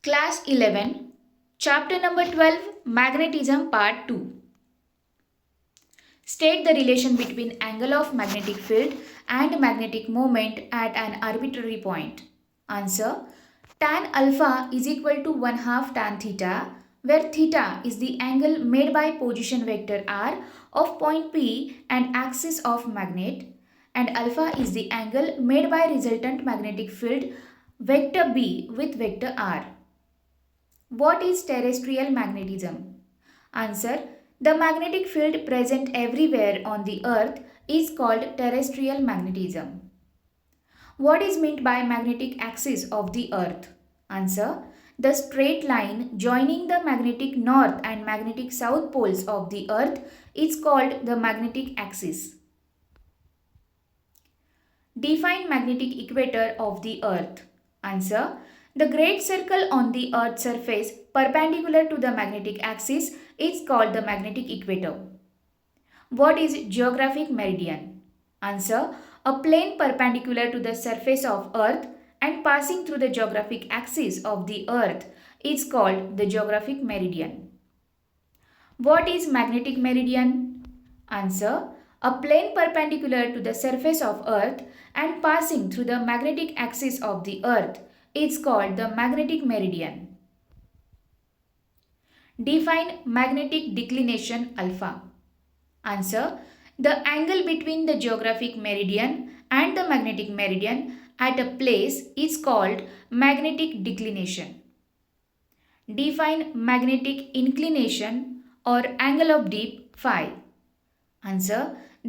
Class 11, Chapter number 12, Magnetism Part 2. State the relation between angle of magnetic field and magnetic moment at an arbitrary point. Answer: tan alpha is equal to 1 half tan theta, where theta is the angle made by position vector r of point P and axis of magnet, and alpha is the angle made by resultant magnetic field vector B with vector r. What is terrestrial magnetism? Answer: the magnetic field present everywhere on the earth is called terrestrial magnetism. What is meant by magnetic axis of the earth? Answer: the straight line joining the magnetic north and magnetic south poles of the earth is called the magnetic axis. Define magnetic equator of the earth. Answer: the great circle on the earth's surface perpendicular to the magnetic axis is called the magnetic equator. What is geographic meridian? Answer: a plane perpendicular to the surface of earth and passing through the geographic axis of the earth is called the geographic meridian. What is magnetic meridian? Answer: a plane perpendicular to the surface of earth and passing through the magnetic axis of the earth is called the magnetic meridian. Define magnetic declination alpha. Answer: the angle between the geographic meridian and the magnetic meridian at a place is called magnetic declination. Define magnetic inclination or angle of dip phi. Answer: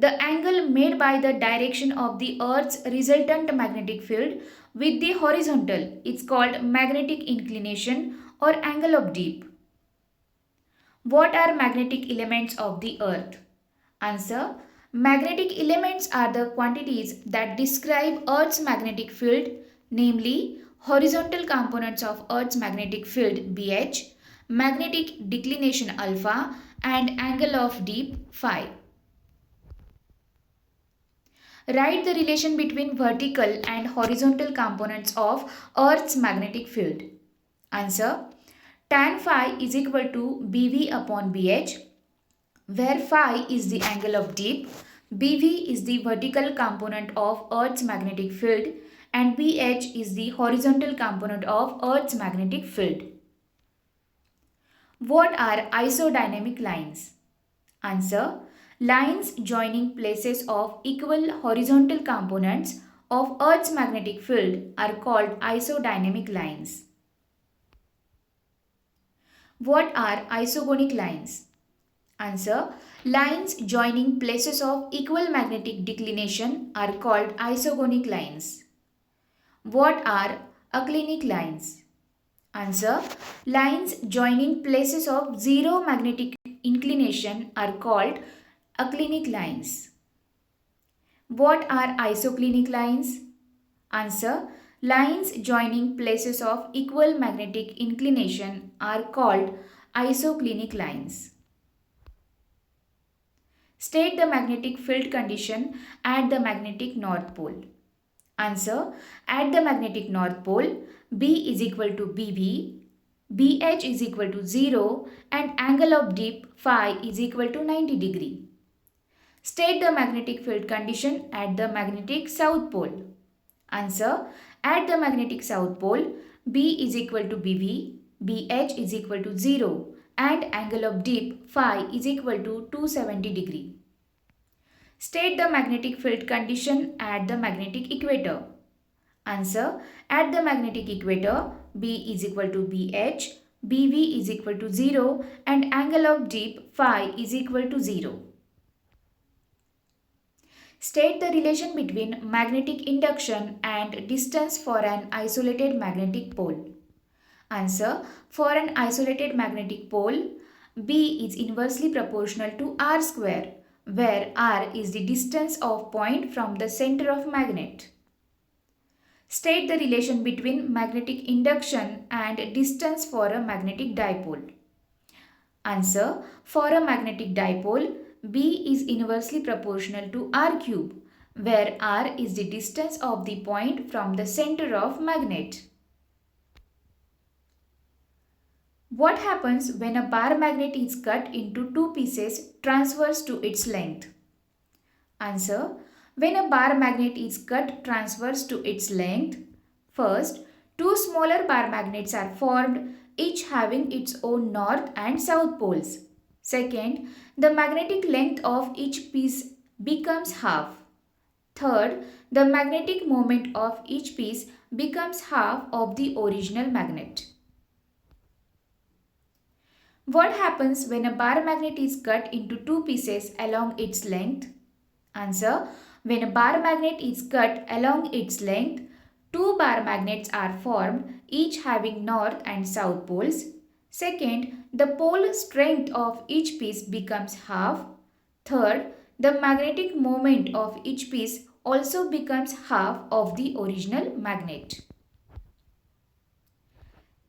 the angle made by the direction of the Earth's resultant magnetic field with the horizontal is called magnetic inclination or angle of dip. What are magnetic elements of the Earth? Answer: magnetic elements are the quantities that describe Earth's magnetic field, namely horizontal components of Earth's magnetic field BH, magnetic declination alpha, and angle of dip phi. Write the relation between vertical and horizontal components of Earth's magnetic field. Answer: tan phi is equal to BV upon BH, where phi is the angle of dip, BV is the vertical component of Earth's magnetic field, and BH is the horizontal component of Earth's magnetic field. What are isodynamic lines? Answer: lines joining places of equal horizontal components of Earth's magnetic field are called isodynamic lines. What are isogonic lines? Answer: lines joining places of equal magnetic declination are called isogonic lines. What are aclinic lines? Answer: lines joining places of zero magnetic inclination are called aclinic lines. What are isoclinic lines? Answer: lines joining places of equal magnetic inclination are called isoclinic lines. State the magnetic field condition at the magnetic north pole. Answer: at the magnetic north pole, B is equal to BV, BH is equal to 0 and angle of dip phi is equal to 90 degree. State the magnetic field condition at the magnetic south pole. Answer: at the magnetic south pole, B is equal to BV, BH is equal to 0 and angle of dip phi is equal to 270 degree. State the magnetic field condition at the magnetic equator. Answer: at the magnetic equator, B is equal to BH, BV is equal to 0 and angle of dip phi is equal to 0. State the relation between magnetic induction and distance for an isolated magnetic pole. Answer: for an isolated magnetic pole, B is inversely proportional to R square, where R is the distance of point from the center of magnet. State the relation between magnetic induction and distance for a magnetic dipole. Answer: for a magnetic dipole, B is inversely proportional to R cube, where R is the distance of the point from the center of magnet. What happens when a bar magnet is cut into two pieces transverse to its length? Answer. When a bar magnet is cut transverse to its length, first, two smaller bar magnets are formed, each having its own north and south poles. Second, the magnetic length of each piece becomes half. Third, the magnetic moment of each piece becomes half of the original magnet. What happens when a bar magnet is cut into two pieces along its length? Answer. When a bar magnet is cut along its length, two bar magnets are formed, each having north and south poles. Second, the pole strength of each piece becomes half. Third, the magnetic moment of each piece also becomes half of the original magnet.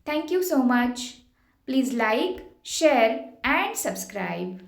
Thank you so much. Please like, share and subscribe.